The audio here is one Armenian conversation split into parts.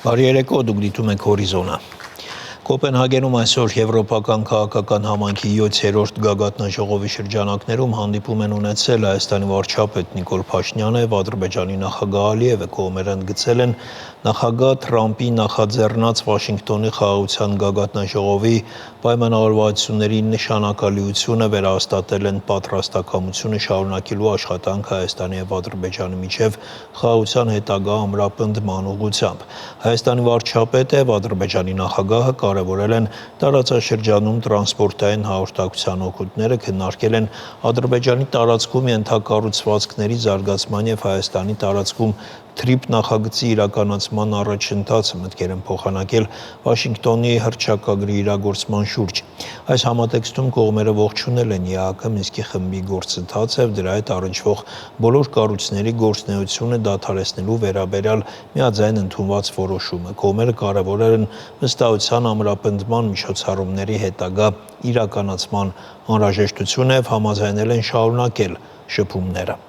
Բարի երեկո, դուք դիտում եք Հորիզոնը։ Կոպենհագենում այսօր Եվրոպական քաղաքական համայնքի 7-րդ գագաթնաժողովի շրջանակներում հանդիպում են ունեցել Հայաստանի վարչապետ Նիկոլ Փաշինյանը եւ Ադրբեջանի նախագահ Ալիևը, կողմերը ընդգծել են նախագահ Թրամփի նախաձեռնած Վաշինգտոնի խաղաղության գագաթնաժողովի պայմանավորվածությունների նշանակալիությունը, վերահաստատել են պատրաստակամությունը շարունակելու աշխատանք Հայաստանի եւ Ադրբեջանի միջև խաղաղության հետագա ամրապնդման ուղղությամբ։ Հայաստանի վարչապետը եւ Ադրբեջանի նախագահը կարևորել են տարածաշրջանում տրանսպորտային հաղորդակցության օգուտները, քննարկել են Ադրբեջանի տարածքում ենթակառուցվածքների զարգացման եւ Հայաստանի տարածքում թրիփ նախագծի իրականացման առաջընթացը, մտքեր են փոխանակել Վաշինգտոնի հռչակագրի իրագործման շուրջ։ Այս համատեքստում կողմերը ողջունել են ԵԱՀԿ Մինսկի խմբի գործընթացը եւ դրա հետ առնչվող բոլոր կառույցների գործունեությունը դադարեցնելու վերաբերյալ միաձայն ընդունված որոշումը։ Կողմերը կարևորել են վստահության ամրապնդման միջոցառումների հետագա իրականացման անհրաժեշտությունը եւ համաձայնել են շարունակել շփումները։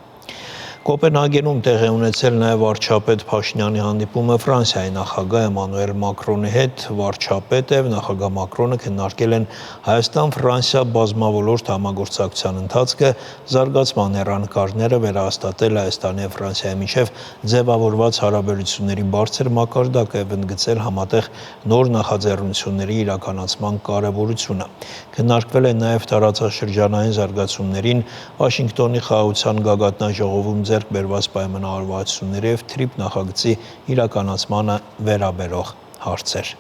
Կոպենհագենում տեղի ունեցել նաև վարչապետ Փաշինյանի հանդիպումը Ֆրանսիայի նախագահ Էմանուել Մակրոնի հետ։ Վարչապետը եւ նախագահ Մակրոնը քննարկել են Հայաստան-Ֆրանսիա բազմավոլորտ համագործակցության ընթացքը, զարգացման հեռանկարները, վերահաստատել Հայաստանի եւ Ֆրանսիայի միջև ձևավորված հարաբերությունների բարձր մակարդակը եւ ընդգծել համատեղ նոր նախաձեռնությունների իրականացման կարեւորությունը։ Քննարկվել են նաև տարածաշրջանային զարգացումներին, Վաշինգտոնի խաղաղության գագաթնաժողովում ձեռք բերված պայմանավորվածությունների եւ թրիփ նախագծի իրականացմանը վերաբերող հարցեր։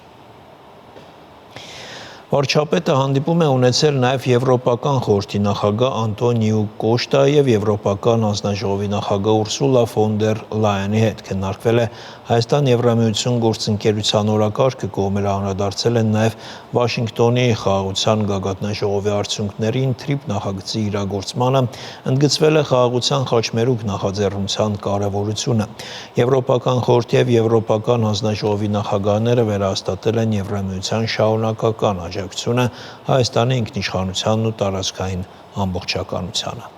Վարչապետը հանդիպում է ունեցել նաև Եվրոպական խորհրդի նախագահ Անտոնիո Կոշտայի եւ Եվրոպական հանձնաժողովի նախագահ Ուրսուլա ֆոն դեր Լայենի հետ։ Քննարկվել է Հայաստան-Եվրամիություն գործընկերության օրակարգը, կողմերը անդրադարձել են նաև Վաշինգտոնի խաղաղության գագաթնաժողովի արդյունքներին, թրիփ նախագծի իրագործմանը, ընդգծվել է խաղաղության խաչմերուկ նախաձեռնության կարևորությունը։ Եվրոպական խորհրդի եւ Եվրոպական հանձնաժողովի նախագահները վերահաստատել են Եվրամիության շարունակական աջակցությունը Հայաստանի ինքնիշխանությանն ու տարածքային ամբողջականությանը։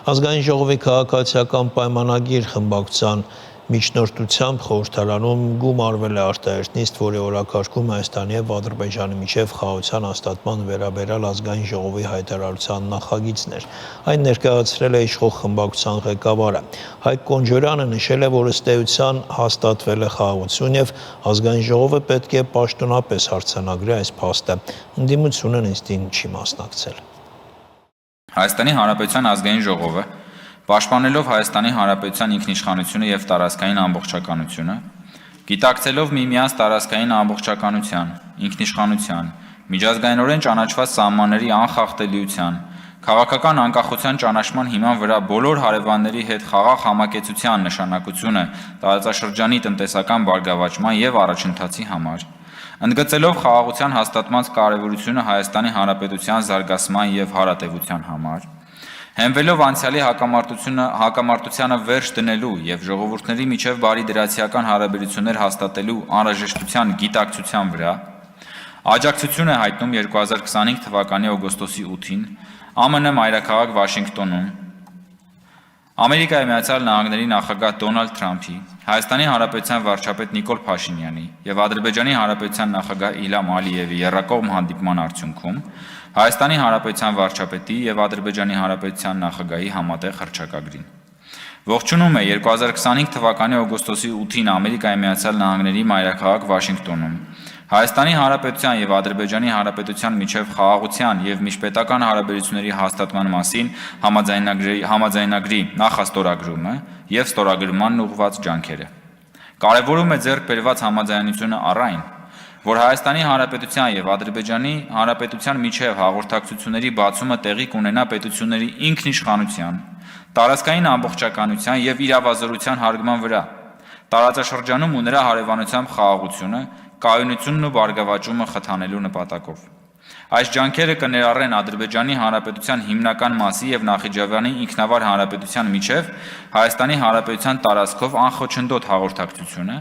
Ազգային ժողովի քաղաքացիական պայմանագիր խմբակցության միջնորդությամբ խորհրդարանում գումարվել է արտահերտ, որի օրակարգում Հայաստանի եւ Ադրբեջանի միջև խաղաղության հաստատման վերաբերյալ ազգային ժողովի հայտարարության նախագիծն էր։ Այն ներկայացրել է իշխող խմբակցության ղեկավարը Հայկ Կոնջորյանը, նշել է, որ ըստ էության հաստատվել է խաղաղություն եւ ազգային ժողովը պետք է պաշտոնապես արձանագրի այս փաստը։ Ընդդիմությունը նիստին չի մասնակցել։ Հայաստանի Հանրապետության ազգային ժողովը, պաշտպանելով Հայաստանի Հանրապետության ինքնիշխանությունը եւ տարածքային ամբողջականությունը, գիտակցելով միմյանց տարածքային ամբողջականության, ինքնիշխանության, միջազգայինորեն ճանաչված սահմանների անխախտելիության, քաղաքական անկախության ճանաչման հիման վրա բոլոր հարևանների հետ խաղաղ համակեցության նշանակությունը տարածաշրջանի տնտեսական բարգավաճման եւ առաջընթացի համար, ընդգծելով խաղաղության հաստատման կարևորությունը Հայաստանի Հանրապետության զարգացման եւ հարատեվության համար, հենվելով անցյալի հակամարտությանը վերջ դնելու եւ ժողովուրդների միջև բարի դրացիական հարաբերություններ հաստատելու անհրաժեշտության գիտակցության վրա, աջակցություն է հայտնում 2025 թվականի օգոստոսի 8-ին ԱՄՆ մայրաքաղաք Վաշինգտոնում Ամերիկայի Միացյալ Նահանգների նախագահ Դոնալդ Թրամփի, Հայաստանի Հանրապետության վարչապետ Նիկոլ Փաշինյանի եւ Ադրբեջանի Հանրապետության նախագահ Իլհամ Ալիևի եռակողմ հանդիպման արդյունքում Հայաստանի Հանրապետության վարչապետի եւ Ադրբեջանի Հանրապետության նախագահի համատեղ հռչակագրին։ Ողջունում է 2025 թվականի օգոստոսի 8-ին Ամերիկայի Միացյալ Նահանգների մայրաքաղաք Վաշինգտոնում Հայաստանի Հանրապետության եւ Ադրբեջանի Հանրապետության միջև խաղաղության եւ միջպետական հարաբերությունների հաստատման մասին համաձայնագրի նախաստորագրումը եւ ստորագրմանն ուղղված ջանքերը։ Կարևորում է ձեռք բերված համաձայնությունը առ այն, որ Հայաստանի Հանրապետության եւ Ադրբեջանի Հանրապետության միջև հաղորդակցությունների բացումը տեղի կունենա պետությունների ինքնիշխանության, տարածքային ամբողջականության եւ իրավազորության հարգման վրա, տարածաշրջանում ու նրա հարևանությամբ խաղաղությունը, կայունությունն ու բարգավաճումը խթանելու նպատակով։ Այս ջանքերը կներառեն Ադրբեջանի Հանրապետության հիմնական մասի եւ Նախիջևանի ինքնավար հանրապետության միջև Հայաստանի Հանրապետության տարածքով անխոչնդոտ հաղորդակցությունը,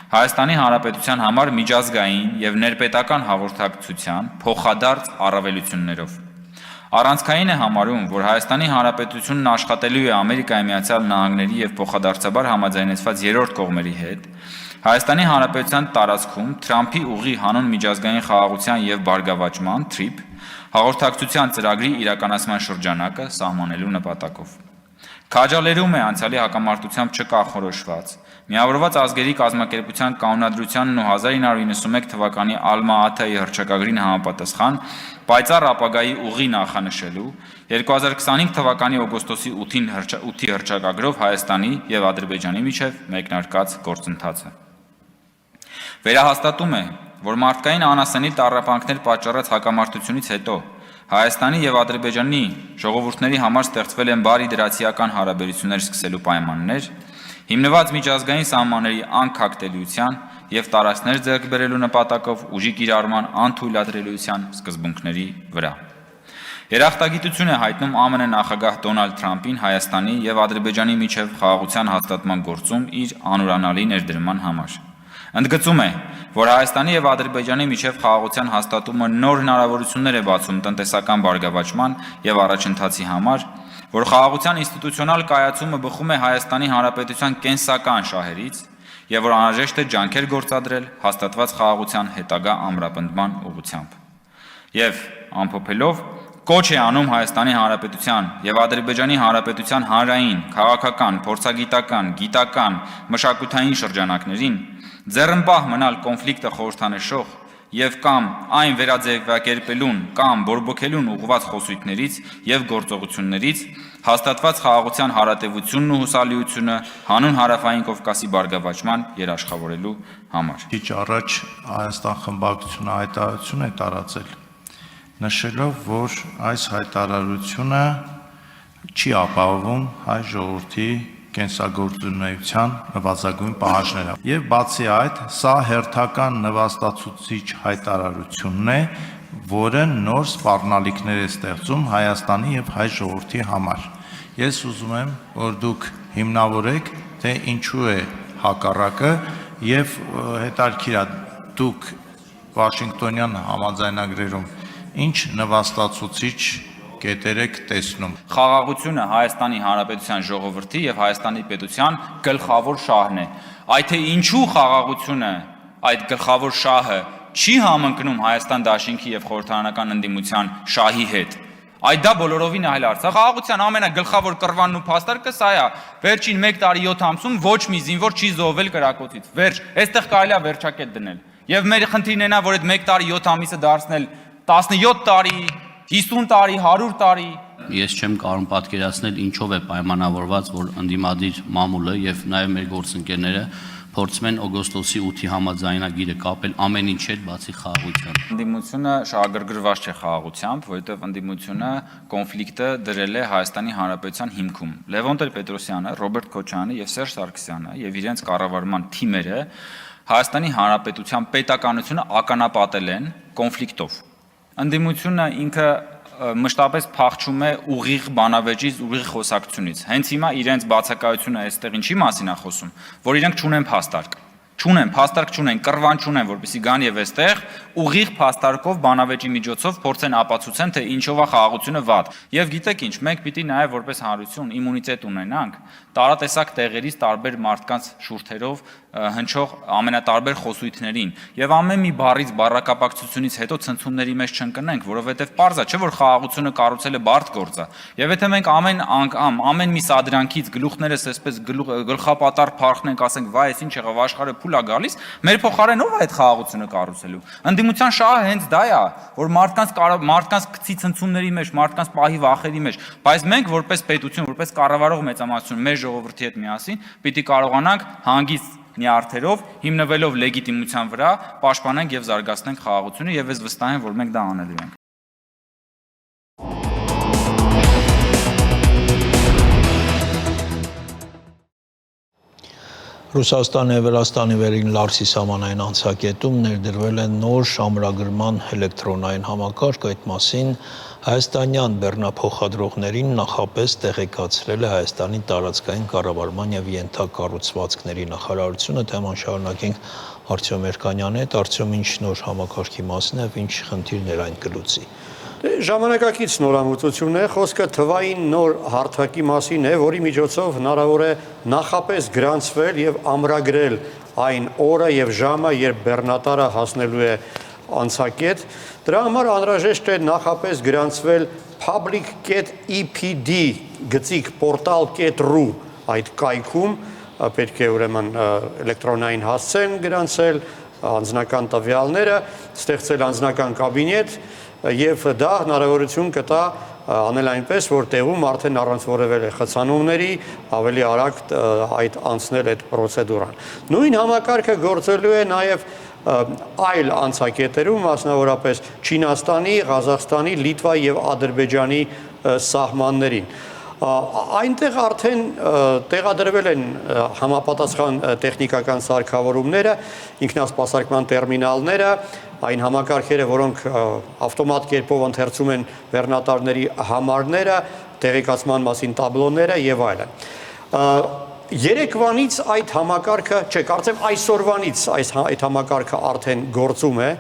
Հայաստանի Հանրապետության համար միջազգային եւ ներպետական հաղորդակցության փոխադարձ առավելություններով։ Առանցքային է համարում, որ Հայաստանի Հանրապետությունն աշխատելու է Ամերիկայի Միացյալ Նահանգների եւ փոխադարձաբար համաձայնեցված երրորդ կողմերի հետ, Հայաստանի Հանրապետության տարածքում Թրամփի ուղի հանուն միջազգային խաղաղության եւ բարգավաճման (TRIP) հաղորդակցության ծրագրի իրականացման շրջանակը սահմանելու նպատակով։ Քաջալերում է անցյալի հակամարտությամբ չկանխորոշված Միավորված ազգերի կազմակերպության կանոնադրությանն ու 1991 թվականի Ալմա-Աթայի հռչակագրին համապատասխան պայծառ ապագայի ուղի նախանշելու 2025 թվականի օգոստոսի 8-ի հռչակագրով Հայաստանի եւ Ադրբեջանի միջև մեկնարկած գործընթացը։ Վերահաստատում է, որ մարդկային անասենի տառապանքներ պատճառած հակամարտությունից հետո Հայաստանի եւ Ադրբեջանի ժողովուրդների համար ստեղծվել են բարի դրացիական հարաբերություններ սկսելու պայմաններ, հիմնված միջազգային սահմանների անքակտելիության եւ տարածքներ ձեռք բերելու նպատակով ուժի կիրառման անթույլատրելիության սկզբունքների վրա։ Երախտագիտություն է հայտնում ԱՄՆ նախագահ Դոնալդ Թրամփին Հայաստանի եւ Ադրբեջանի միջև խաղաղության հաստատման գործում իր անուրանալի ներդրման համար։ Ընդգծում է, որ Հայաստանի եւ Ադրբեջանի միջև խաղաղության հաստատումը նոր հնարավորություններ է բացում տնտեսական բարգավաճման եւ առաջընթացի համար, որ խաղաղության ինստիտուցիոնալ կայացումը բխում է Հայաստանի Հանրապետության կենսական շահերից եւ որ անհրաժեշտ է ջանքեր գործադրել հաստատված խաղաղության հետագա ամրապնդման ուղղությամբ։ Եվ ամփոփելով կոչ է անում Հայաստանի Հանրապետության եւ Ադրբեջանի Հանրապետության հանրային, քաղաքական, փորձագիտական, գիտական, մշակութային շրջանակներին ձեռնպահ մնալ կոնֆլիկտը խորհրդանշող եւ կամ այն վերաձևակերպելուն կամ բորբոքելուն ուղղված խոսույթներից եւ գործողություններից հաստատված խաղաղության հարատեվությունն ու հուսալիությունը հանուն հարավային Կովկասի բարգավաճման երաշխավորելու համար։ Քիչ առաջ Հայաստան խմբակցությունը հայտարարություն է տարածել, նշելով, որ այս հայտարարությունը չի ապահովում հայ ժողովրդի կենսագործունեության նվազագույն պահանջները։ Եվ բացի այդ, սա հերթական նվաստացուցիչ հայտարարությունն է, որը նոր սպառնալիքներ է ստեղծում Հայաստանի եւ հայ ժողովրդի համար։ Ես ուզում եմ, որ դուք հիմնավորեք, թե ինչու է հակառակը եւ հետարքիրա դուք Վաշինգտոնյան համաձայնագրերում ինչ նվաստացուցիչ կետեր եք տեսնում։ Խաղաղությունը Հայաստանի Հանրապետության ժողովրդի եւ Հայաստանի պետության գլխավոր շահն է։ Այդ թե ինչու խաղաղությունը, այդ գլխավոր շահը չի համընկնում Հայաստան դաշինքի եւ խորհրդարանական ընդդիմության շահի հետ։ Այդ դա բոլորովին այլ հարց է։ Խաղաղության ամենագլխավոր կռվանն ու փաստարկը սա է։ Վերջին 1 տարի 7 ամսում ոչ մի զինվոր չի զոհվել կրակոցից։ Վերջ, այստեղ կարելի է վերջակետ դնել։ Եվ մեր խնդիրն է նա, որ այդ 1 տարի 7 ամիսը դարձնել 17 տարի 50 տարի, 100 տարի։ Ես չեմ կարող պատկերացնել ինչով է պայմանավորված, որ ընդդիմադիր մամուլը եւ նաեւ մեր գործընկերները փորձում են օգոստոսի 8-ի համաձայնագիրը կապել ամեն ինչ հետ բացի խաղաղության։ Ընդդիմությունը շահագրգռված չէ խաղաղությամբ, որովհետեւ ընդդիմությունը կոնֆլիկտը դրել է Հայաստանի Հանրապետության հիմքում։ Լևոն Տեր-Պետրոսյանը, Ռոբերտ Քոչարյանը եւ Սերժ Սարգսյանը եւ իրենց կառավարման թիմերը Հայաստանի Հանրապետության պետականությունը ականապատել են կոնֆլիկտով։ Ընդդիմությունը ինքը մշտապես փախչում է ուղիղ բանավեճից, ուղիղ խոսակցությունից։ Հենց հիմա իրենց բացակայությունը այստեղ ինչի մասին է խոսում, որ իրենք չունեն փաստարկ։ Փաստարկ չունեն, կռվան չունեն, որպեսզի գան եւ այստեղ ուղիղ փաստարկով բանավեճի միջոցով փորձեն ապացուցեն, թե ինչով է խաղաղությունը վատ։ Եվ գիտեք ինչ, մենք պիտի նաեւ որպես հանրություն իմունիտետ ունենանք տարատեսակ տեղերից տարբեր մարդկանց շուրթերով հնչող ամենատարբեր խոսույթներին եւ ամեն մի բառից բառակապակցությունից հետո ցնցումների մեջ չընկնենք, որովհետեւ պարզ է, չէ՞ որ խաղաղությունը կառուցելը բարդ գործ է։ Եվ եթե մենք ամեն անգամ, ամեն մի սադրանքից գլուխներս այսպես գլխապատառ փարխնենք, ասենք, վայ, այս ինչ եղավ, աշխարհը փուլ է գալիս, մեր փոխարեն ով է այդ խաղաղությունը կառուցելու։ Ընդդիմության շահը հենց դա է, որ մարդկանց գցի ցնցումների մեջ, մարդկանց պահի վախերի մեջ, բայց մենք որպես պետություն, որպես կառավարող մեծամասնություն մեր ժողովրդի հետ միասին պիտի կարողանանք հանգիստ նյարդերով, հիմնվելով լեգիտիմության վրա, պաշտպանենք եւ զարգացնենք խաղաղությունը եւ ես վստահ եմ, որ մենք դա անելու ենք։ Ռուսաստանի եւ Վրաստանի վերին Լարսի սահմանային անցակետում ներդրվել է նոր ամրագրման էլեկտրոնային համակարգ, այդ մասին հայաստանյան բեռնափոխադրողներին նախապես տեղեկացրել է Հայաստանի տարածքային կառավարման եւ ենթակառուցվածքների նախարարությունը, թեման շարունակենք Արտյոմ Երկանյանի հետ, Արտյոմ, ինչ նոր համակարգի մասն է եւ ինչ խնդիրներ այն կլուծի։ Ժամանակակից նորամուծություն է, խոսքը թվային նոր հարթակի մասին է, որի միջոցով հնարավոր է նախապես գրանցվել եւ ամրագրել այն օրը եւ ժամը, երբ բեռնատարը հասնելու է անցակետ, դրա համար անհրաժեշտ է նախապես գրանցվել public.epd գծիկ portal.ru այդ կայքում, պետք է ուրեմն էլեկտրոնային հասցեն գրանցել, անձնական տվյալները, ստեղծել անձնական կաբինետ եւ դա հնարավորություն կտա անել այնպես, որ տեղում արդեն առանց որևէ խցանումների ավելի արագ այդ անցնել այդ պրոցեդուրան։ Նույն համակարգը գործելու է նաեւ այլ անցակետերում, մասնավորապես Չինաստանի, Ղազախստանի, Լիտվա եւ Ադրբեջանի սահմաններին։ Այնտեղ արդեն տեղադրվել են համապատասխան տեխնիկական սարքավորումները, ինքնասպասարկման տերմինալները, այն համակարգերը, որոնք ավտոմատ կերպով ընթերցում են բեռնատարների համարները, տեղեկացման մասին տաբլոները եւ այլն։ Երեկվանից այդ համակարգը, չէ, կարծեմ այսօրվանից այդ համակարգը արդեն գործում է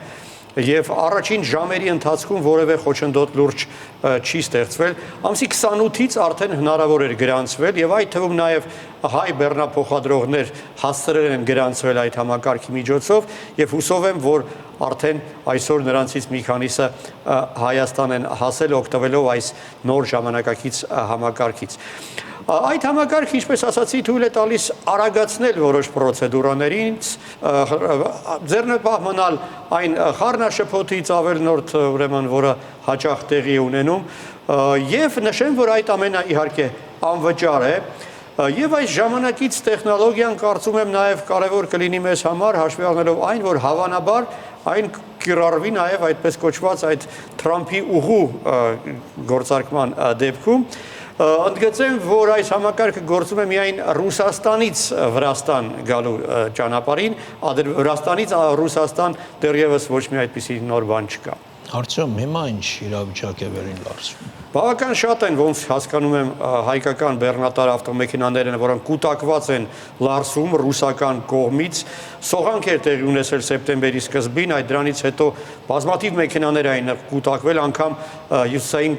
եւ առաջին ժամերի ընթացքում որևէ խոչընդոտ լուրջ չի ստեղծվել, ամսի 28-ից արդեն հնարավոր էր գրանցվել եւ այդ թվում նաեւ հայ բեռնափոխադրողներ հասցրել են գրանցվել այդ համակարգի միջոցով եւ հուսով եմ, որ արդեն այսօր նրանցից մի քանիսը Հայաստան են հասել օգտվելով այս նոր ժամանակակից համակարգից։ Այդ համակարգը, ինչպես ասացի, թույլ է տալիս արագացնել որոշ պրոցեդուրաներից, ձեռնպահ մնալ այն խառնաշփոթից ավելնորդ, ուրեմն, որը հաճախ տեղի է ունենում, եւ նշեմ, որ այդ ամենը իհարկե անվճար է, եւ այս ժամանակից տեխնոլոգիան կարծում եմ նաեւ կարեւոր կլինի մեզ համար, հաշվի առնելով այն, որ հավանաբար այն կիրառվի նաեւ այդպես կոչված այդ Թրամփի ուղու գործարկման դեպքում։ Ընդգծեմ, որ այս համակարգը գործում է միայն Ռուսաստանից Վրաստան գալու ճանապարհին, Վրաստանից Ռուսաստան դեռևս ոչ մի այդպիսի նոր բան չկա։ Արդյոք հիմա ինչ իրավիճակ է վերին Լարսում։ Բավական շատ են, ոնց հասկանում եմ, հայկական բեռնատար ավտոմեքենաները, որոնք կուտակված են Լարսում ռուսական կողմից, սողանք էր տեղի ունեցել սեպտեմբերի սկզբին, այդ դրանից հետո բազմաթիվ մեքենաներ այն կուտակվել, անգամ Հյուսիսային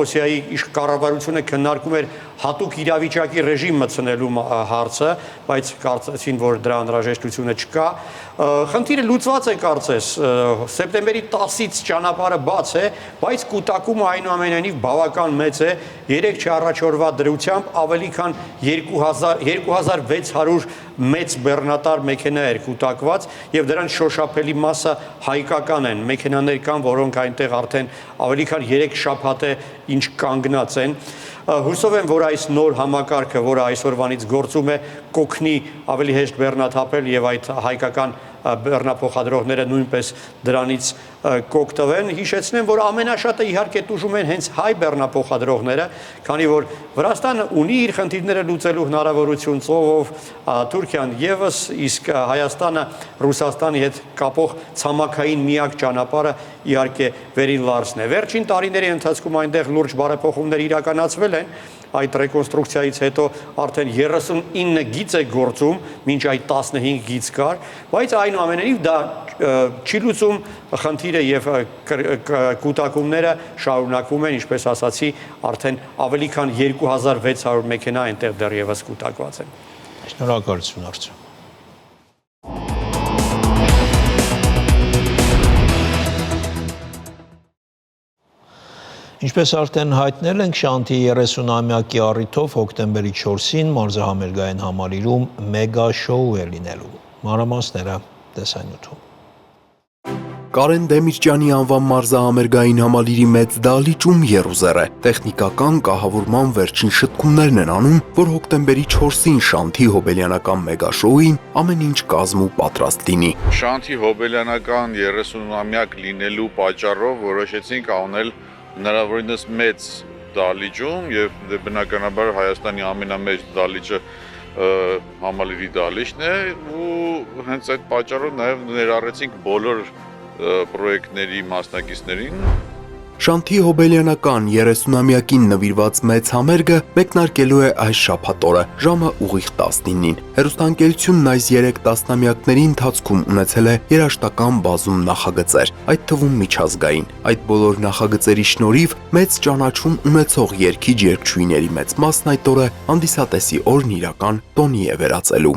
Օսիայի կառավարությունը քննարկում էր հատուկ իրավիճակի ռեժիմ մտցնելու հարցը, բայց կարծեցին, որ դրա անհրաժեշտությունը չկա։ Խնդիրը լուծված է կարծես, սեպտեմբերի 10-ից ճանապարհը բաց է, բայց կուտակումը այնուամենայնիվ բավական մեծ է, 3-4 օրվա դրությամբ ավելի քան 2600 մեծ բեռնատար մեքենա էր կուտակված եւ դրանց շոշափելի մասը հայկական են, մեքենաներ կան, որոնք այնտեղ արդեն ավելի քան 3 շաբաթ է ինչ կանգնած են։ Հուսով եմ, որ այս նոր համակարգը, որը այսօրվանից գործում է, կօգնի ավելի հեշտ բեռնաթափել եւ այդ հայկական բեռնափոխադրողները նույնպես դրանից կօգտվեն։ Հիշեցնեմ, որ ամենաշատը իհարկե տուժում են հենց հայ բեռնափոխադրողները, քանի որ Վրաստանը ունի իր խնդիրները լուծելու հնարավորություն ծովով, Թուրքիան եւս, իսկ Հայաստանը Ռուսաստանի հետ կապող ցամաքային միակ ճանապարհը իհարկե Վերին Լարսն է։ Վերջին տարիների ընթացքում այնտեղ լուրջ բարեփոխումներ իրականացվել են, այդ ռեկոնստրուկցիայից հետո արդեն 39 գիծ է գործում, մինչ այդ 15 գիծ կար, բայց այնուամենայնիվ դա չի լուծում խնդիրը եւ կուտակումները շարունակվում են, ինչպես ասացի, արդեն ավելի քան 2600 մեքենա այնտեղ դեռևս կուտակված են։ Շնորհակալություն Արծու։ Ինչպես արդեն հայտնել ենք, Շանթի 30-ամյակի առիթով հոկտեմբերի 4-ին մարզահամերգային համալիրում մեգա շոու է լինելու։ Մանրամասները տեսանյութում։ Կարեն Դեմիրճյանի անվան մարզահամերգային համալիրի մեծ դահլիճում եռուզեռ է։ Տեխնիկական կահավորման վերջին շտկումներն են անում, որ հոկտեմբերի 4-ին Շանթի հոբելյանական մեգաշոուին ամեն ինչ կազմ ու պատրաստ լինի։ Շանթի հոբելյանական 30-ամյակ լինելու պատճառով որոշեցինք անել հնարավորինս մեծ դահլիճում եւ բնականաբար Հայաստանի ամենամեծ դահլիճը համալիրի դահլիճն է ու հենց այդ պատճառով նաեւ ներառեցինք բոլոր պրոյեկտների մասնակիցներին։ Շանթի հոբելյանական 30-ամյակին նվիրված մեծ համերգը մեկնարկելու է այս շաբաթօրը ժամը ուղիղ 19-ին։ Հեռուստաընկերությունն այս 3 տասնամյակների ընթացքում ունեցել է երաժշտական բազում նախագծեր, այդ թվում միջազգային։ Այդ բոլոր նախագծերի շնորհիվ մեծ ճանաչում ունեցող երգիչ-երգչուհիների մեծ մասն այդ օրը հանդիսատեսի օրն իրական տոնի է վերածելու։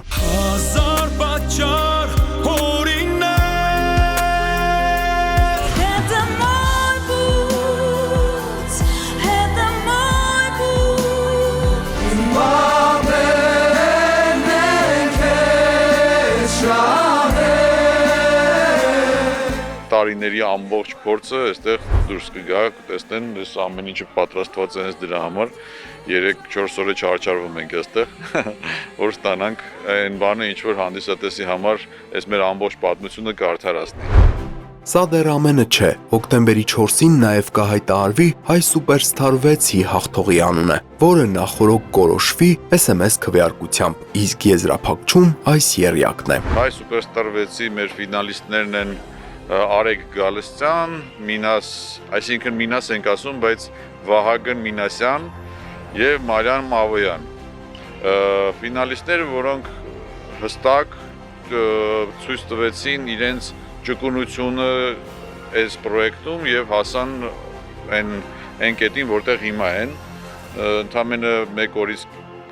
տարիների ամբողջ փորձը այստեղ դուրս կգա, կտեսնեն, այս ամեն ինչը պատրաստված է հենց դրա համար։ 3-4 օրը չարչարվում ենք այստեղ, որ ստանանք այն բանը, ինչ որ հանդիսատեսի համար այս մեր ամբողջ պատմությունը կարդարացնի։ Սա դեռ ամենը չէ, հոկտեմբերի 4-ին նաև կհայտարարվի հայ սուպերստար 6-ի հաղթողի անունը, որը նախորոք կորոշվի SMS քվեարկությամբ, իսկ եզրափակչում այս եռյակն է։ Հայ սուպերստար 6-ի մեր ֆինալիստներն են Արեգ Գալստյան, Մինաս, այսինքն Մինաս ենք ասում, բայց Վահագն Մինասյան եւ Մարիան Մավոյան։ Ֆինալիստները, որոնք հստակ ցույց տվեցին իրենց ճկունությունը այս պրոյեկտում եւ հասան այն կետին, որտեղ հիմա են, ընդամենը մեկ օրից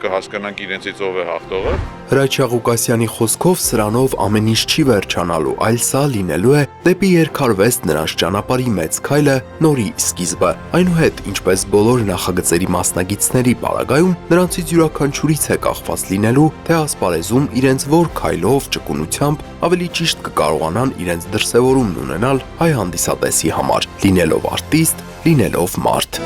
կհասկանանք իրենցից ով է հաղթողը։ Հրաչյա Ղուկասյանի խոսքով սրանով ամեն ինչ չի վերջանալու, այլ սա լինելու է դեպի երկարվեստ նրանց ճանապարհի մեծ քայլը նորի սկիզբը։ Այնուհետ, ինչպես բոլոր նախագծերի մասնագետների պարագայում, նրանցից յուրաքանչյուրից է կախված լինելու, թե ասպարեզում իրենց որ քայլով, ճկունությամբ ավելի ճիշտ կկարողանան իրենց դրսևորումն ունենալ հայ հանդիսատեսի համար, լինելով արտիստ, լինելով մարդ։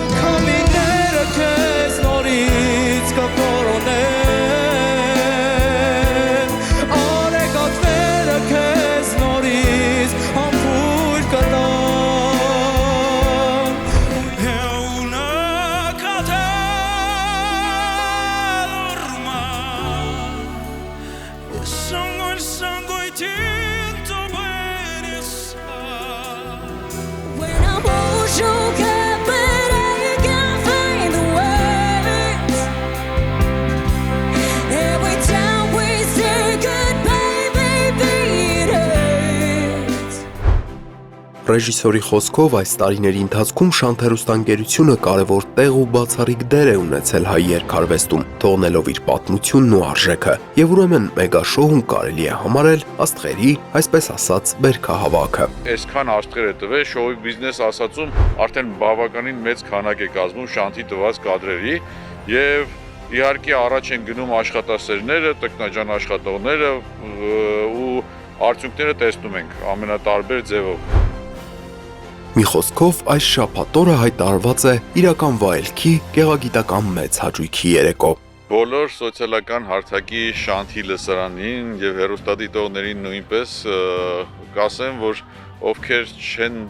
Ռեժիսորի խոսքով այս տարիների ընթացքում շանթերուստանգերությունը կարևոր տեղ ու բացառիկ դեր է ունեցել հայ երկարվեստում, թողնելով իր պատմությունն ու արժեքը, եւ ուրեմն մեգաշոուն կարելի է համարել աստղերի, այսպես ասած, բերքահավաքը։ Այսքան աստղեր է տվել, շոու բիզնես ասածում արդեն բավականին մեծ քանակ է կազմում շանթի տված կադրերի եւ իհարկե առաջ են գնում աշխատասերները, տքնաջան աշխատողները ու արդյունքները տեսնում ենք ամենատարբեր ձևով։ Մի խոսքով այս շաբաթօրը հայտարարված է իրական վայելքի գեղագիտական մեծ հաճույքի երեկո։ Բոլոր սոցիալական հարթակի շանթի լսարանին եւ հեռուստադիտողներին նույնպես կասեմ, որ ովքեր չեն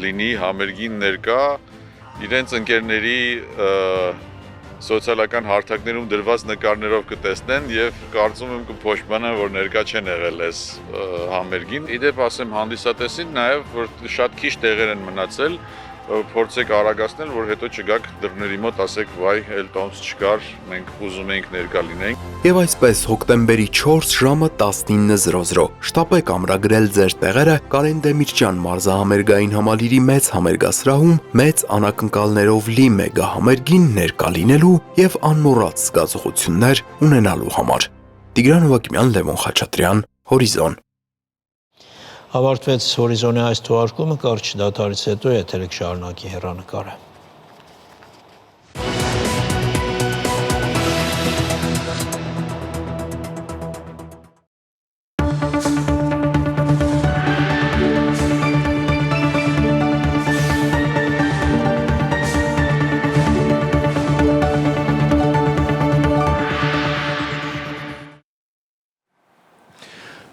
լինի համերգին ներկա, իրենց ընկերների սոցիալական հարթակներում դրված նկարներով կտեսնեն եւ կարծում եմ կփոշմանան, որ ներկա չեն եղել այս համերգին։ Իդեպ ասեմ հանդիսատեսին նաեւ, որ շատ քիչ տեղեր են մնացել, փորձեք արագացնել, որ հետո չգաք դռների մոտ, ասեք վայ, էլ տոմս չկար, մենք ուզում էինք ներկա լինենք։ Եվ այսպես հոկտեմբերի 4 ժամը 19:00 շտապեք ամրագրել ձեր տեղերը Կարեն Դեմիրճյան մարզահամերգային համալիրի մեծ համերգասրահում մեծ անակնկալներով լի մեգա համերգին ներկա լինելու եւ անմոռաց զգացողություններ ունենալու համար։ Տիգրան Հովակիմյան, Լևոն Խաչատրյան, Հորիզոն։ Ավարտվեց Հորիզոնի այս թողարկումը, կարճ դադարից հետո եթերը կշարունակի հեռանկարը։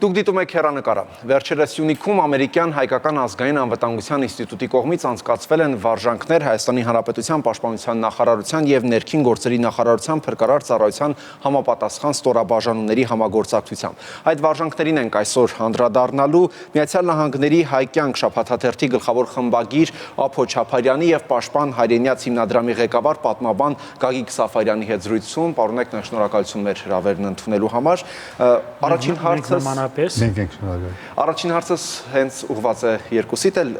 Դուք դիտում եք հեռանկարը։ Վերջերս Սյունիքում ամերիկյան հայկական ազգային անվտանգության ինստիտուտի կողմից անցկացվել են վարժանքներ Հայաստանի Հանրապետության Պաշտպանության նախարարության եւ Ներքին գործերի նախարարության փրկարար ծառայության համապատասխան ստորաբաժանումների համագործակցությամբ։ Այդ վարժանքներին ենք այսօր անդրադառնալու Միացյալ Նահանգների Հայկյանք շաբաթաթերթի գլխավոր խմբագիր Ափո Չապարյանի եւ Պաշտպան Հայրենյաց հիմնադրամի ղեկավար պատմաբան Գագիկ Սաֆարյանի հետ զրույցում։ Պարոնեք, շնորհակալություն մեր հրավերն ընդունելու համար։ Առաջին հարցը Առաջին հարցս հենց ուղղված է երկուսիդ էլ,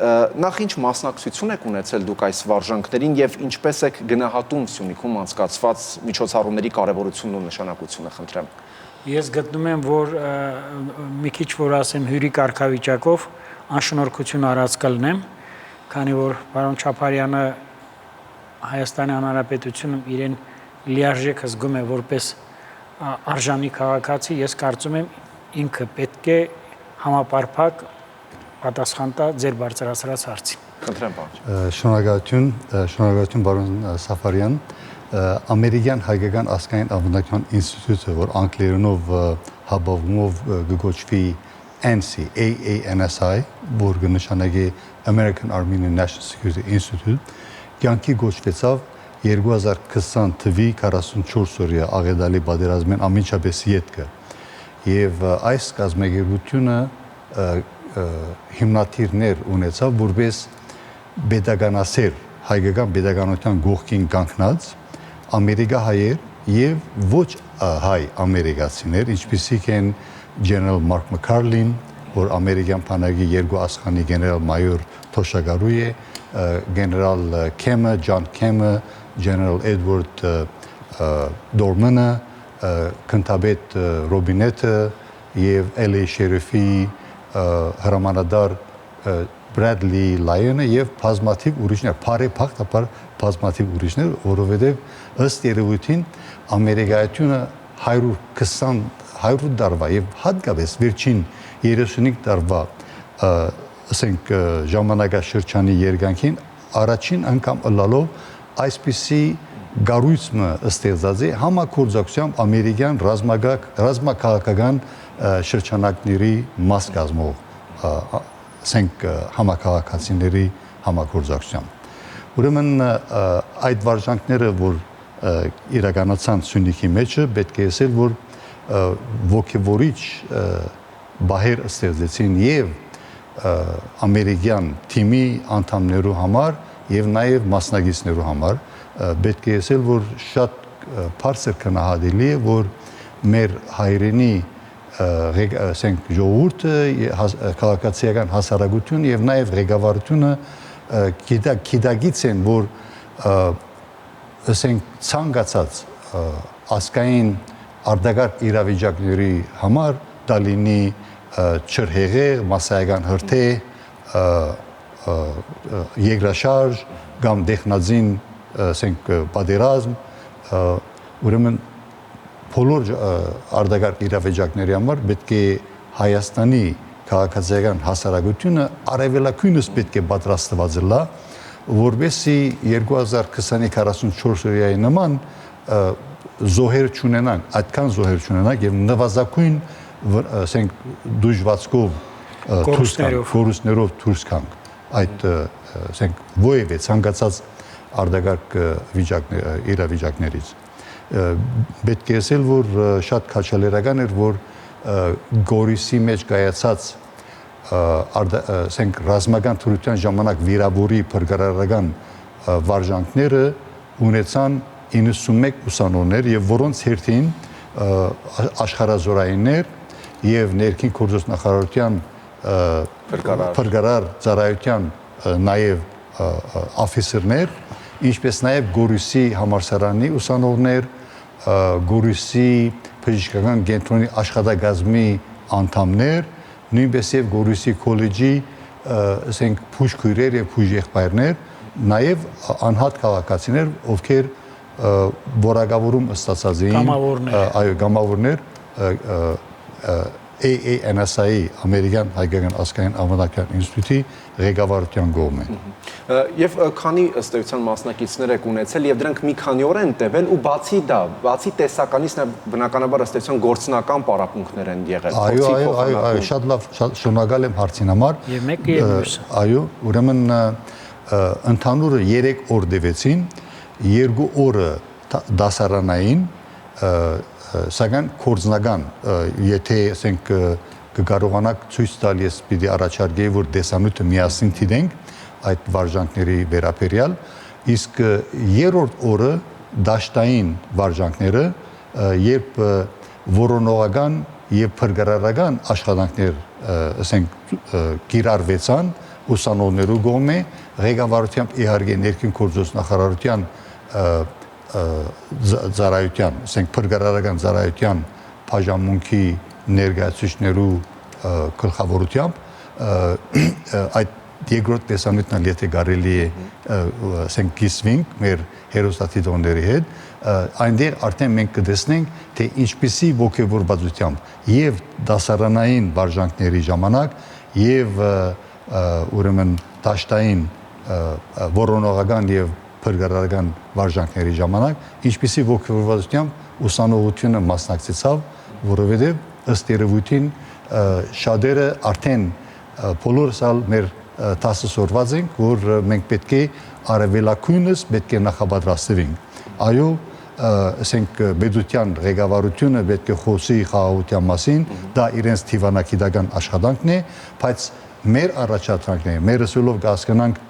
նախ ինչ մասնակցություն եք ունեցել դուք այս վարժանքներին եւ ինչպես եք գնահատում Սյունիքում անցկացված միջոցառումների կարեւորությունն ու նշանակությունը, խնդրեմ։ Ես գտնում եմ, որ մի քիչ որ ասեմ հյուրի կարգավիճակով անշնորհքություն արած կլնեմ, քանի որ պարոն Չապարյանը Հայաստանի Հանրապետությունում իրեն լիարժեք զգում է որպես արժանի քաղաքացի, ես կարծում եմ ինքը պետք է համապարփակ պատասխան տա ձեր բարձրացրած հարցին։ Խնդրեմ, պարոն։ Շնորհակալություն բարոն Սաֆարյան։ Ամերիկյան հայկական ազգային անվտանգության ինստիտուտը, որ անգլերենով հաբովումով գոչվի ANSI, որ կնշանակի American Armenian National Security Institute, կյանքի գոչվեցավ 2020 թվականի 44 օրյա աղետալի պատերազմին ամենչապես ետքը։ Եվ այս կազմակերպությունը հիմնադիրներ ունեցավ, որպես պետականասեր հայկական պետականության գողքին կանգնած ամերիկահայեր եւ ոչ հայ ամերիկացիներ, ինչպիսիք են General Mark McCarlin, որ ամերիկյան բանակի երկու աստղանի գեներալ-մայոր թոշակառու է, General Kemme, John Kemme, General Edward Dormանը, քնթաբեդ Ռոբինետը եւ L.A. Շերիֆի հրամանատար Bradley Lyonը եւ բազմաթիվ ուրիշներ, փառեփաղտաբար բազմաթիվ ուրիշներ, որովհետեւ ըստ երևույթին ամերիկայությունը 100 տարվա եւ հատկապես վերջին 35 տարվա ասենք ժամանակաշրջանի երկայնքին առաջին անգամ ըլլալով այսպիսի գառույցը ստեղծած է համագործակցությամբ ամերիկյան ռազմաքաղաքական շրջանակների մաս կազմող ասենք համակարգացիների համագործակցությամբ։ Ուրեմն այդ վարժանքները, որ իրականացան Սյունիքի մեջը, պետք է ասել, որ ոգևորիչ բահեր ստեղծեցին եւ ամերիկյան թիմի անդամներու համար եւ նաեւ մասնակիցներու համար, պետք է ասել, որ շատ բարձր քննադատելի է, որ մեր հայրենի ասենք ժողովուրդը, քաղաքացիական հասարակությունը եւ նաեւ ղեկավարությունը գիտակից են, որ ասենք ցանկացած ազգային արտակարգ իրավիճակների համար դա լինի չրհեղեղ, մասսայական հրթե, երկրաշարժ կամ դեխնազին ասենք պատերազմ, ուրեմն բոլոր արտակարգ իրավիճակների համար պետք է Հայաստանի քաղաքացիական հասարակությունը արևելագույնս պետք է պատրաստված լա, որովհետեւ 2020-44 օրյայի նման զոհեր չունենանք, այդքան զոհեր չունենանք եւ նվազագույն ասենք դժվարացկով կորուստներով դուրս գանք այդ ասենք ովևէ ցանկացած արտակարգ իրավիճակներից։ Պետք է ասել, որ շատ քաջալերական էր, որ Գորիսի մեջ կայացած ասենք ռազմական թրության ժամանակ վիրավորի փրկարարական վարժանքները ունեցան 91 ուսանողներ եւ որոնց հերթին աշխարհազորայիններ եւ ներքին գործոստնախարարության փրկարար ծառայության նաեւ աֆիսերներ, ինչպես նաեւ Գորիսի համալսարանի ուսանողներ, Գորիսի բժշկական կենտրոնի աշխատակազմի անդամներ, նույնպես եւ Գորիսի քոլեջի ասենք փուշքույրեր եւ փուժեղբայրներ, նաեւ անհատ քաղաքացիներ, ովքեր որակավորում ստացած էին, այո, գամավորներ ANSI ամերիկյան հայկական ազգային անվտանգության ինստիտուտի ղեկավարության կողմէ։ Եվ քանի ըստ էության մասնակիցներ եք ունեցել եւ դրանք մի քանի օր են տևել ու բացի դա, բացի տեսականից բնականաբար ըստ էության գործնական պարապմունքներ են եղել։ Այո, շատ լավ, շնորհակալ եմ հարցին համար։ Եվ մեկը եւ մյուսը։ Այո, ուրեմն ընդհանուրը 3 օր տևեցին, 2 օրը դասարանային, սակայն կորձնական, եթե ասենք կկարողանաք ցույց տալ, ես պիտի առաջարկեի, որ դեսանյութը միասին դիտենք այդ վարժանքների վերաբերյալ, իսկ երրորդ օրը դաշտային վարժանքները, երբ որոնողական եւ փրկարարական աշխատանքներ ասենք կիրառվեցան ուսանողներու կողմէ, ղեկավարությամբ իհարկե ներքին գործոստնախարարության ծառայության, ասենք փրկարարական ծառայության բաժանմունքի ներկայացուցիչներու գլխավորությամբ այդ երկրորդ տեսանյութն եթե կարելի է ասենք կիսվենք մեր հերոստատիտողների հետ, այնտեղ արդեն մենք կտեսնենք, թե ինչպիսի ոգևորվածությամբ եւ դասարանային վարժանքների ժամանակ եւ ուրեմն դաշտային որոնողական եւ փրկարարական վարժանքների ժամանակ ինչպիսի ողջունությամբ ուսանողությունը մասնակցեցավ, որովհետեւ ըստ երևույթին շատերը արդեն բոլորս ալ մեր դասսորված ենք, որ մենք պետք է արևելակույնս պետք է նախապատրաստվենք։ Այո, ասենք բեդության ղեկավարությունը պետք է խոսի խաղաղության մասին, դա իրենց թիվանակիդական աշխատանքն է, բայց մեր առաջադրանքն է, մեր ըսելով կհասկանանք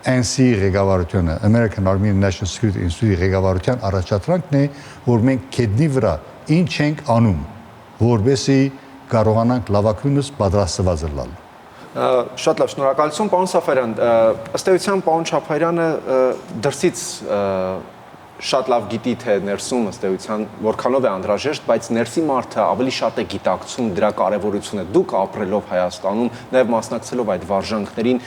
NC ղեկավարությունը, American Army National Security Institute ղեկավարության առաջադրանքն է, որ մենք քեդնի վրա ինչ ենք անում, որովհետեւ կարողանանք լավակույնս պատրաստված լինել։ Շատ լավ, շնորհակալություն, պարոն Սաֆարյան։ Ըստ էության պարոն Չապարյանը դրսից շատ լավ գիտի թե ներսում ըստ էության որքանով է անհրաժեշտ, բայց ներսի մարդը ավելի շատ է գիտակցում դրա կարևորությունը։ Դուք ապրելով Հայաստանում, նաև մասնակցելով այդ վարժանքներին,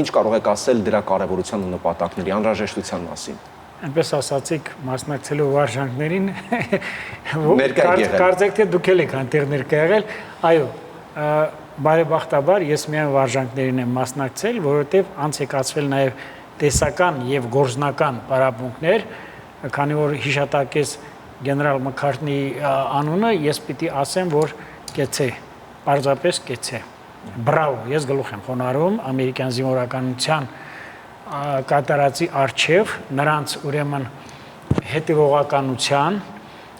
ինչ կարող եք ասել դրա կարևորության ու նպատակների, անհրաժեշտության մասին։ Այնպես ասացիք, մասնակցելով վարժանքներին, կարծեք թե դուք եք այնտեղ ներկա եղել, այո, բարեբախտաբար ես միայն վարժանքներին եմ մասնակցել, որովհետև անց եկածվել նաև տեսական եւ գործնական պարապմունքներ, քանի որ հիշատակես գեներալ Մքարթնի անունը, ես պիտի ասեմ, որ կեցե, պարզապես կեցե։ Բրավո, ես գլուխ եմ խոնարհում ամերիկյան զինվորականության կատարածի արչև, նրանց ուրեմն հետևողականության,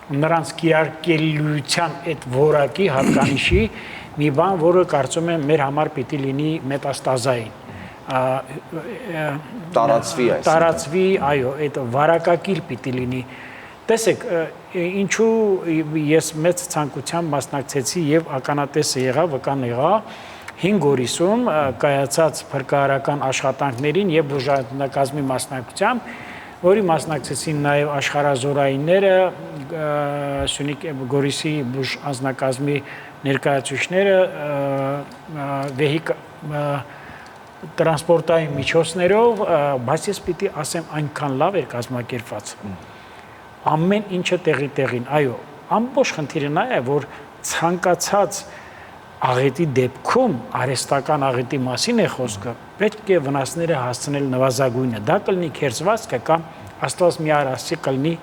նրանց կիրարկելիության այդ որակի հատկանիշի մի բան, որը կարծում եմ մեր համար պիտի լինի մետաստազային։ Տարածվի, այո, այդ վարակակիր պիտի լինի։ Տեսեք, ինչու ես մեծ ցանկությամբ մասնակցեցի եւ ականատեսը եղա, վկան եղա 5 օրիսում կայացած փրկարարական աշխատանքներին եւ բուժանակազմի մասնակցությամբ, որի մասնակցեցին նաեւ աշխարհազորայինները, Սյունիք Գորիսի բուժ անձնակազմի ներկայացուցիչները, տրանսպորտային միջոցներով, բայց ես պիտի ասեմ այնքան լավ էր կազմակերպված։ Ամեն ինչը տեղին, այո, ամբողջ խնդիրը նա է, որ ցանկացած աղետի դեպքում, արհեստական աղետի մասին է խոսքը, պետք է վնասները հասցնել նվազագույնը։ Դա կլինի քերծվածքը կամ Աստված մի արասի կլինի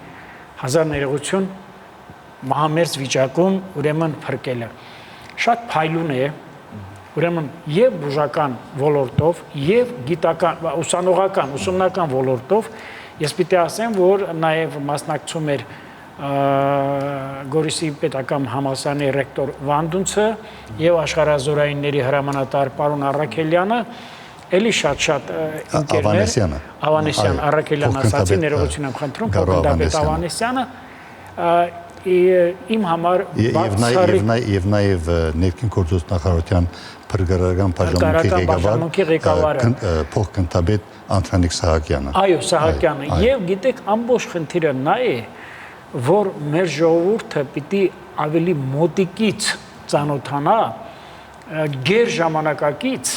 հազար ներողություն մահամերձ վիճակում ուրեմն փրկելը։ Շատ փայլուն է, ուրեմն եւ բուժական ոլորտով, եւ գիտական, ուսումնական ոլորտով, ես պիտի ասեմ, որ նաեւ մասնակցում էր Գորիսի պետական համալսարանի ռեկտոր Վանդունցը եւ աշխարհազորայինների հրամանատար պարոն Առաքելյանը, էլի շատ ընկերներ, Ավանեսյան, Առաքելյան ասացի, ներողություն եմ խնդրում, փոխգնդապետ Ավանեսյանը, իմ համար եւ նաեւ ներքին գործոց նախարարության փրկարարական բաժանմունքի ղեկավարը փոխգնդապետ Անդրանիկ Սահակյանը։ Այո, Սահակյանը, եւ գիտեք, ամբողջ խնդիրը նա է, որ մեր ժողովուրդը պիտի ավելի մոտիկից ծանոթանա գեր ժամանակակից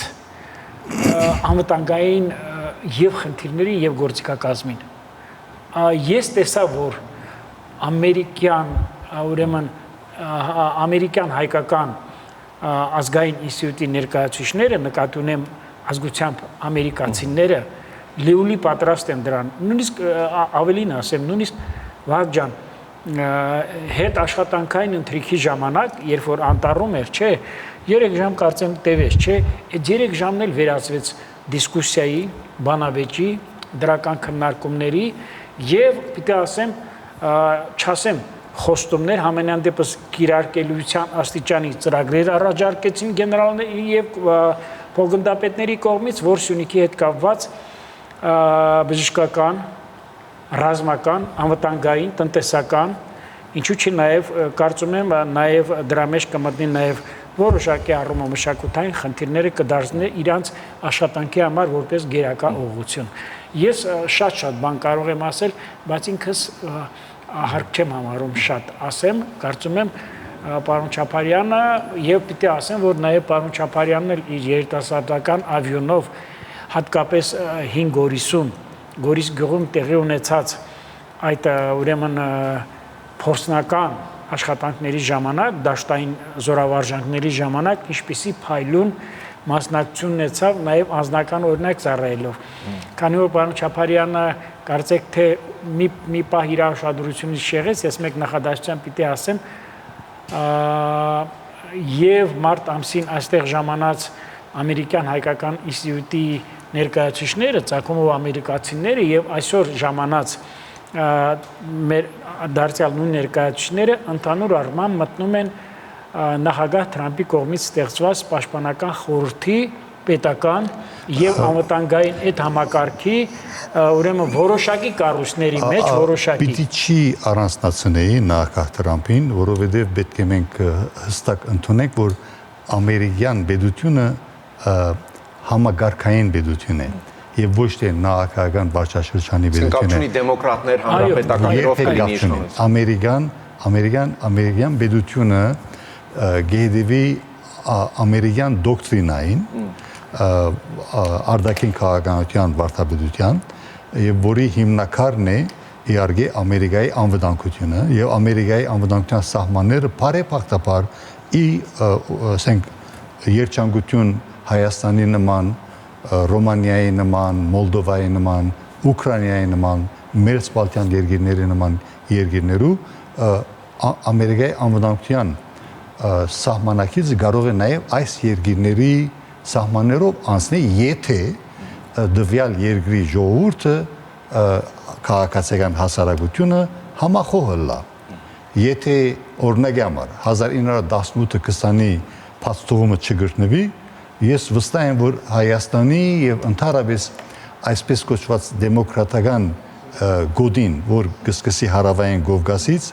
անվտանգային եւ խնդիրների եւ գործիքակազմին։ Ես տեսա, որ ամերիկյան հայկական ազգային ինստիտուտի ներկայացուցիչները, նկատի ունեմ ազգությամբ ամերիկացիները, լիովի պատրաստ են դրան։ Նույնիսկ ավելին ասեմ, նույնիսկ Վահագ ջան, հետ աշխատանքային ընթրիքի ժամանակ, երբ որ անտառում էր, չէ, 3 ժամ կարծեմ տևեց, չէ, այդ 3 ժամն էլ վերածվեց դիսկուսիայի, բանավեճի, դրական քննարկումների եւ պիտի ասեմ, չասեմ խոստումներ, համենայն դեպս կիրարկելիության աստիճանի ծրագրեր առաջարկեցին գեներալների եւ փոխգնդապետների կողմից, որ Սյունիքի հետ կապված բժշկական, ռազմական, անվտանգային, տնտեսական, ինչու՞ չի նաև կարծում եմ նաև դրա մեջ կմտնի նաև որոշակի առումով մշակութային խնդիրները կդարձնի իրանց աշխատանքի համար որպես գերակա ուղղություն։ Ես շատ բան կարող եմ ասել, բայց ինքս հարկ չեմ համարում շատ ասեմ, կարծում եմ պարոն Չապարյանը եւ պիտի ասեմ, որ նաև պարոն Չապարյանն էլ իր երիտասարդական ավիոնով հատկապես 5 օրիսում Գորիս գյուղում տեղի ունեցած այդ ուրեմն փորձնական աշխատանքների ժամանակ, դաշտային զորավարժանքների ժամանակ ինչպիսի փայլուն մասնակցություն ունեցավ նաև անձնական օրինակ ծառայելով։ Քանի որ պարոն Չապարյանը կարծեք թե մի պահ իր ուշադրությունից շեղեց, ես մեկ նախադասության պիտի ասեմ, եւ մարտ ամսին այստեղ ժամանած ամերիկյան հայկական ինստիտուտի ներկայացուցիչները, ցակումով ամերիկացիները եւ այսօր ժամանած մեր դարձյալ նույն ներկայացուցիչները ընդհանուր առմամբ մտնում են նախագահ Թրամփի կողմից ստեղծված պաշտպանական խորհրդի պետական եւ անվտանգային այդ համակարգի ուրեմն որոշակի կառույցների մեջ որոշակի Պիտի չի առանձնացնեի նախագահ Թրամփին, որովհետեւ պետք է մենք հստակ ընդունենք, որ ամերիկյան պետությունը համագարկային պետություն է եւ ոչ թե նախագահական վարչաշրջանի պետություն է։ Կապ չունի դեմոկրատներ հանրապետականներով կլինի իշխանություն։ Ամերիկյան պետությունը գեհդիվի ամերիկյան դոկտրինային արտաքին քաղաքականության վարդապետության եւ որի հիմնակարն է իհարկե Ամերիկայի անվտանգությունը եւ Ամերիկայի անվտանգության սահմանները բարեփոխտաբար ասենք երջանկություն Հայաստանի նման, Ռոմանիայի նման, Մոլդովայի նման, Ուկրաինայի նման, Մերձ Բալթյան երկրների նման երկրներու Ամերիկայի անվտանգության սահմանակից կարող է նաև այս երկրների սահմաններով անցնել, եթե դվյալ երկրի ժողովուրդը քաղաքացիական հասարակությունը համախոհ լա։ Եթե օրինակ համար 1918-20-ի փաստաթուղումը չգրտնվի, ես վստահ եմ, որ Հայաստանի եւ ընդհանրապես այսպես կոչված դեմոկրատական գոդին, որ կսկսի հարավային Կովկասից,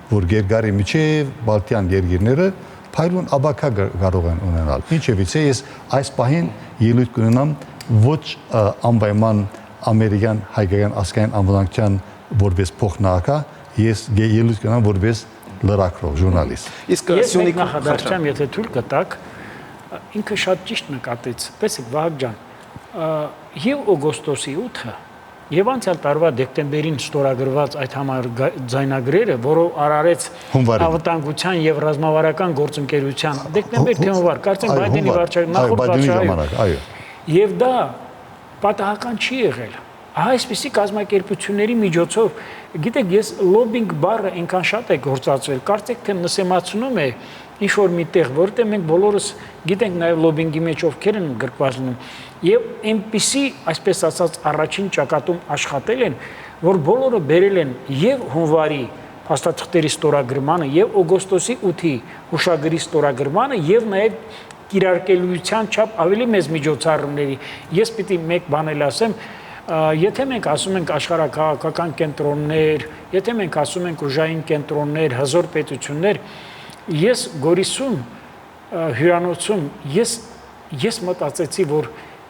որ Գերգարի միջև Բալթյան երկրները փայլուն աբակա կարող են ունենալ։ Ինչևից է ես այս պահին ելույթ կունենամ ոչ անպայման ամերիկյան հայկական ազգային անվտանգության որպես փոխնախագահ, ես ելույթ կունենամ որպես լրագրող, ժուրնալիստ։ Իսկ ես նախադասեմ, եթե թույլ կտաք, ինքը շատ ճիշտ նկատեց, տեսեք Վահագ ջան, եւ օգոստոսի 8-ը եւ անցյալ տարվա դեկտեմբերին ստորագրված այդ համաձայնագրերը, որով արարեց անվտանգության եւ ռազմավարական գործընկերության դեկտեմբեր թե հունվար, կարծեմ Բայդենի վարչակարգ նախորդ վարչակարգ, եւ դա պատահական չի եղել։ Այսպիսի կազմակերպությունների միջոցով, գիտեք, ես լոբինգ բառը այնքան շատ է գործածվել, կարծեք թե նսեմացնում է ինչ-որ միտեղ, որտեղ մենք բոլորս գիտենք նաև լոբինգի մեջ ովքեր են գրկված լինում, եւ այնպիսի, այսպես ասած, առաջին ճակատում աշխատել են, որ բոլորը բերել են եւ հունվարի փաստաթղթերի ստորագրմանը, եւ օգոստոսի 8-ի հուշագրի ստորագրմանը, եւ նաև կիրարկելիության չափ ավելի մեծ միջոցառումների։ Ես պիտի մեկ բան էլ ասեմ, եթե մենք ասում ենք աշխարհակաղակական կենտրոններ, եթե մենք ասում ենք ուժային կենտրոններ, հզոր պետություններ, ես Գորիսում հյուրանոցում ես մտածեցի, որ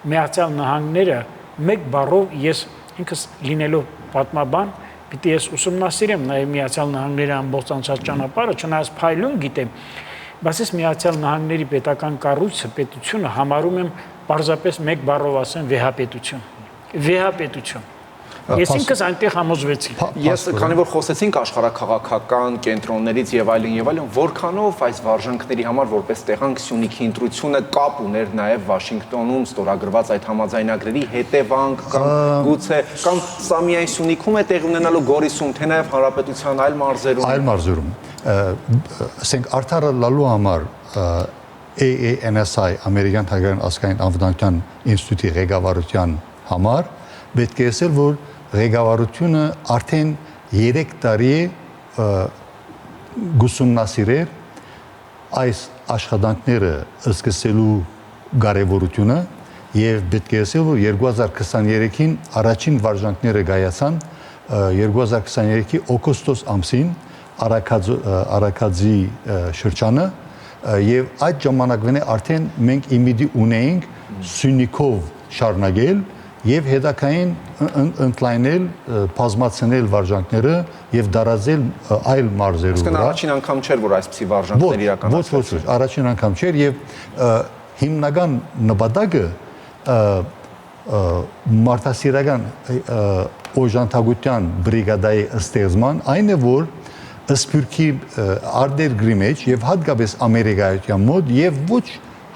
Միացյալ Նահանգները մեկ բառով ես ինքս լինելով պատմաբան պիտի ես ուսումնասիրեմ նաև Միացյալ Նահանգների ամբողջ անցած ճանապարհը, չնայած փայլուն գիտեմ, բայց ես Միացյալ Նահանգների պետական կառույցը, պետությունը համարում եմ պարզապես մեկ բառով ասեմ վեհապետություն։ Ես ինքս այնտեղ համոզվեցի։ Ես քանի որ խոսեցինք աշխարհակաղակական կենտրոններից եւ այլն, որքանով այս վարժանքների համար որպես տեղանք Սյունիքի ընտրությունը կապ ուներ նաեւ Վաշինգտոնում ստորագրված այդ համաձայնագրերի հետևանք կամ գուցե կամ սա միայն Սյունիքում է տեղի ունենալու Գորիսում, թե նաեւ հանրապետության այլ մարզերում։ Այլ մարզերում։ Ասենք արդարը լալու համար AANSI ամերիկյան հայկական ազգային անվտանգության ինստիտուտի ղեկավարության համար պետք է ասել, որ ղեկավարությունը արդեն 3 տարի գուսումնասիրել այս աշխատանքները սկսելու կարևորությունը եւ պետք է ասել, որ 2023-ին առաջին վարժանքները կայացան 2023-ի օգոստոս ամսին Արաքածի շրջանը եւ այդ ժամանակվան արդեն մենք իմիջի ունեինք Սյունիքով շարունակել եւ հետակային ընդլայնել, բազմացնել վարժանքները եւ դարազել այլ մարզերով։ Իսկ առաջին անգամ չէր, որ այսպիսի վարժանքներ իրականացվեցին։ Ոչ, առաջին անգամ չէր եւ հիմնական նպատակը մարդասիրական օժանդակության բրիգադայի ստեղծման այն է, որ Սփյուռքի արտերգրի մեջ եւ հատկապես Ամերիկայության մոտ եւ ոչ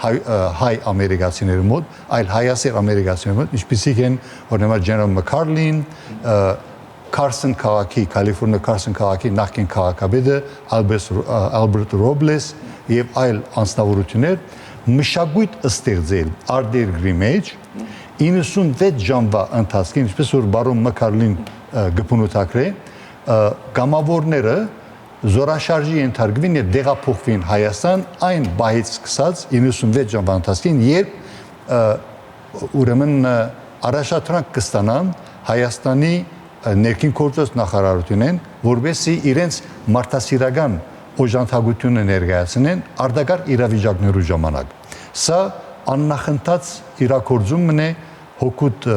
հայ ամերիկացիների մոտ, այլ հայասեր ամերիկացիների մոտ, ինչպիսիք են օրինակ Ջեներալ Մաքարլին, Carson քաղաքի, Կալիֆոռնիա Carson քաղաքի նախկին քաղաքապետը Ալբերտ Ռոբլես եւ այլ անձնավորություններ մշակույթ ստեղծել արտերգրի մեջ 96 ժամվա ընթացքում, ինչպես որ բարոն Մաքարլին գտնուտակրե, կամավորները զորաշարժի ենթարկվին եւ դեղափոխվին Հայաստան այն բահից սկսած 96 ժամվա ընթացքում, երբ ուրեմն առաջադրանք կստանան Հայաստանի ներքին գործոս նախարարությունեն, որովհետեւ իրենց մարդասիրական օժանդակությունը ներկայացնեն արտակարգ իրավիճակներու ժամանակ։ Սա աննախընթաց իրագործումն է հոգուտ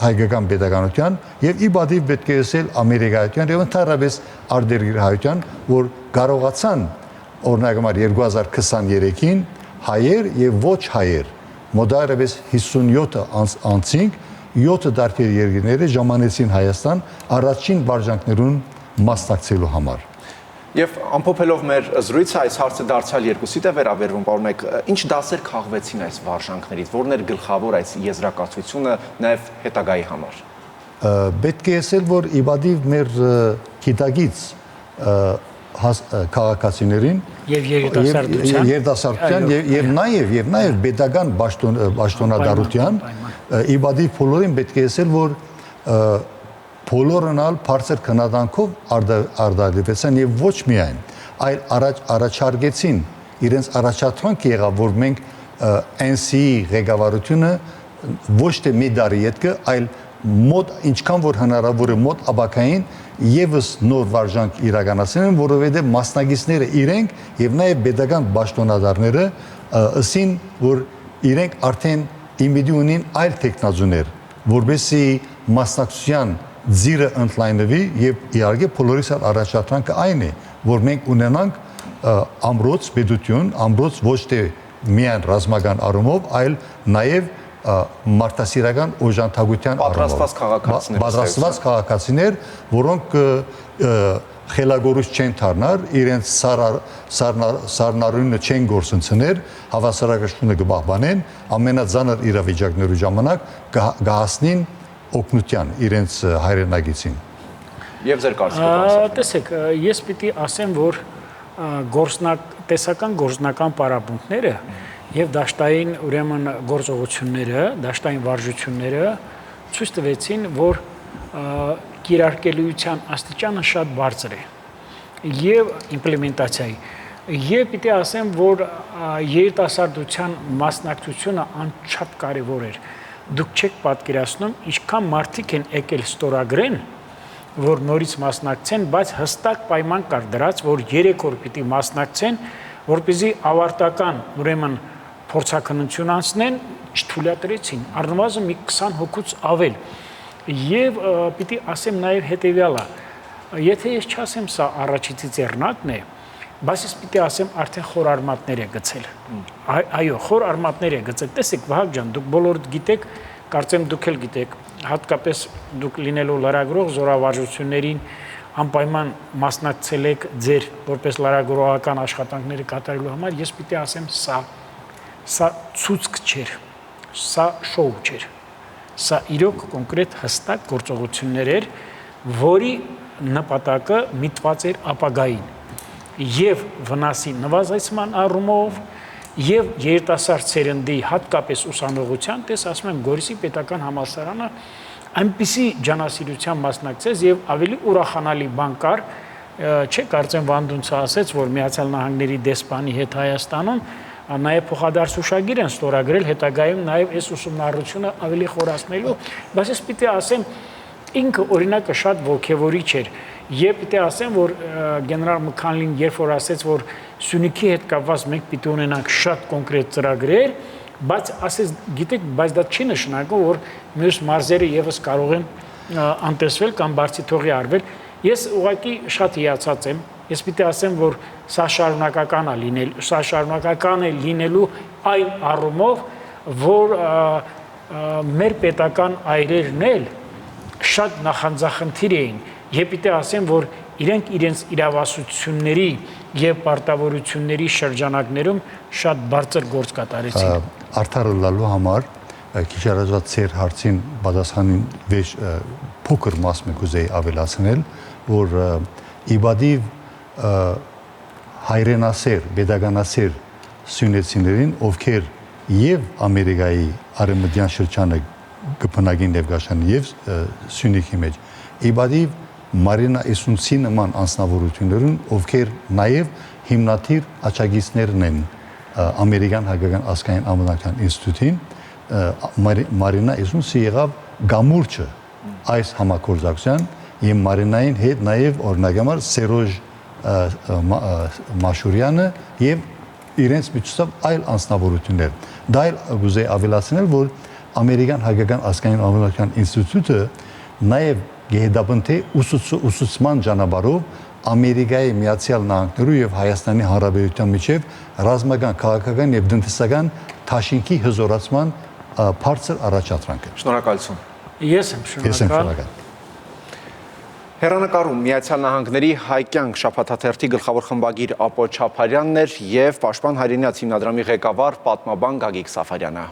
հայկական պետականության եւ ի բադիվ պետք է ասել ամերիկայական եւ ընդհանրապես արտերգրահայության, որ կարողացան օրինակ 2023-ին հայեր եւ ոչ հայեր մոդարապես 57 անցինք 7 դարբեր երկրները ժամանեցին Հայաստան առաջին վարժանքներուն մասնակցելու համար։ Եվ ամփոփելով մեր զրույցը, այս հարցը դարձյալ երկուսի է վերաբերվում, պարոն Մեկ, ինչ դասեր քաղվեցին այս վարժանքներից, որն էր գլխավոր այս եզրակացությունը նաև հետագայի համար։ Պետք է ասել, որ իբադիվ մեր գիտագից քաղաքացիներին եւ երիտասարդության եւ նաեւ pedagogan պաշտոնադարության իբադիվ բոլորին պետք է ասել, որ բոլորն ալ բարձր քննադանքով արտադրվեցան եւ ոչ միայն, այլ առաջարկեցին իրենց առաջադրանք եղավ, որ մենք NC-ի ղեկավարությունը ոչ թե մի տարի ետքը, այլ մոտ ինչքան որ հնարավոր է մոտ աբակային եւս նոր վարժանք իրականացնեն, որովհետեւ մասնագետները իրենք եւ նաեւ pedagogan պաշտոնադարները ասին, որ իրենք արդեն իմիդի ունին այլ տեխնոլոգիաներ, որովհետեւ մասնակցության ձիրը ընդլայնվի եւ իհարկե բոլորիս առաջադրանքը այն է, որ մենք ունենանք ամրոց պետություն, ամրոց ոչ թե միայն ռազմական առումով, այլ նաեւ մարդասիրական օժանդակության առումով պատրաստված քաղաքացիներ, որոնք խելագորուց չեն դառնար, իրենց սառնարունը չեն գործընծներ, հավասարակշռությունը կպահպանեն, ամենածանր իրավիճակներու ժամանակ կհասնին օգնության իրենց հայրենագիտին։ Եվ ձեր կարծիքով։ Տեսեք, ես պիտի ասեմ, որ տեսական գործնական պարապմունքները եւ դաշտային ուրեմն գործողությունները, դաշտային վարժությունները ցույց տվեցին, որ կիրարկելիության աստիճանը շատ բարձր է եւ իմպլեմենտացիայի։ Եվ պիտի ասեմ, որ երիտասարդության մասնակցությունը անչափ կարեւոր էր։ Դուք չեք պատկերացնում, ինչքան մարդիկ են եկել ստորագրեն, որ նորից մասնակցեն, բայց հստակ պայման կար դրած, որ 3 օր պիտի մասնակցեն, որպեսզի ավարտական ուրեմն փորձաքննություն անցնեն, չթույլատրեցին, առնվազն մի 20 հոգուց ավել։ Եվ պիտի ասեմ նաև հետևյալը, եթե ես չասեմ սա առաջիցի ձեռնարկն է, բայց ես պիտի ասեմ արդեն խոր արմատներ է գցել։ Այո, խոր արմատներ է գցել։ Տեսեք, Վահագ ջան, դուք բոլորդ գիտեք, կարծեմ դուք էլ գիտեք, հատկապես դուք լինելով լրագրող զորավարժություններին անպայման մասնակցել եք ձեր որպես լրագրողական աշխատանքները կատարելու համար, ես պիտի ասեմ սա ցուցկ չէր, սա շոու չէր։ Սա իրոք կոնկրետ հստակ գործողություններ էր, որի նպատակը միտված էր ապագային եւ վնասի նվազեցման առումով եւ երիտասարդ սերնդի հատկապես ուսանողության, տես ասում եմ Գորիսի պետական համալսարանը այնպիսի ջանասիրության մասնակցեց եւ ավելի ուրախանալի բան կար, չէ, կարծեմ Վանդունցը ասեց, որ Միացյալ Նահանգների դեսպանի հետ Հայաստանում նաև փոխադարձ ուշագիր են ստորագրել հետագայում նաև այս ուսումնառությունը ավելի խորացնելու, բայց ես պիտի ասեմ ինքը օրինակը շատ ոգևորիչ էր եւ պիտի ասեմ, որ գեներալ Մքանլին երբ որ ասեց, որ Սյունիքի հետ կապված մենք պիտի ունենանք շատ կոնկրետ ծրագրեր, բայց ասես գիտեք, բայց դա չի նշանակում, որ մյուս մարզերը եւս կարող են անտեսվել կամ բարձի թողի արվել։ Ես ուղղակի շատ հիացած եմ։ Ես պիտի ասեմ, որ սա շարունակական է լինելու այն առումով, որ մեր պետական այրերն էլ շատ նախանձախնդիր էին։ Եվ պիտի ասեմ, որ իրենք իրենց իրավասությունների եւ պարտավորությունների շրջանակներում շատ բարձր գործ կատարեցին։ Արդարը լալու համար քիչ առաջ ծեր հարցին պատասխանին վեճ փոքր մաս մեկ ուզեի ավելացնել, որ իբադիվ հայրենասեր, pedagoganasեր սյունեցիներին, ովքեր եւ Ամերիկայի արևմտյան շրջանը կփնագին Նևգաշան եւ Սյունիքի մեջ, իբադիվ Մարինա Իսունցի նման անձնավորություններուն, ովքեր նաև հիմնադիր աջակիցներն են Ամերիկյան հայկական ազգային անվտանգության ինստիտուտին, Մարինա Իսունցի եղավ գամուրջը այս համագործակցության եւ Մարինային հետ նաև օրինակ համար Սերոժ Մաշուրյանը եւ իրենց միջոցով այլ անձնավորություններ։ Դա էլ ուզեի ավելացնել, որ Ամերիկյան հայկական ազգային անվտանգության ինստիտուտը նաև գեհդապնտի ուսուցման ճանապարհով Ամերիկայի Միացյալ Նահանգներու եւ Հայաստանի Հանրապետության միջև ռազմական, քաղաքական եւ տնտեսական թաշինքի հզորացման բարձր առաջադրանք է։ Շնորհակալություն։ Ես եմ շնորհակալ։ Հեռանկարում Միացյալ Նահանգների հայկյան շաբաթաթերթի գլխավոր խմբագիր Ապո Չապարյանն էր եւ Պաշտպան հայրենիաց հիմնադրամի ղեկավար պատմաբան Գագիկ Սաֆարյանը։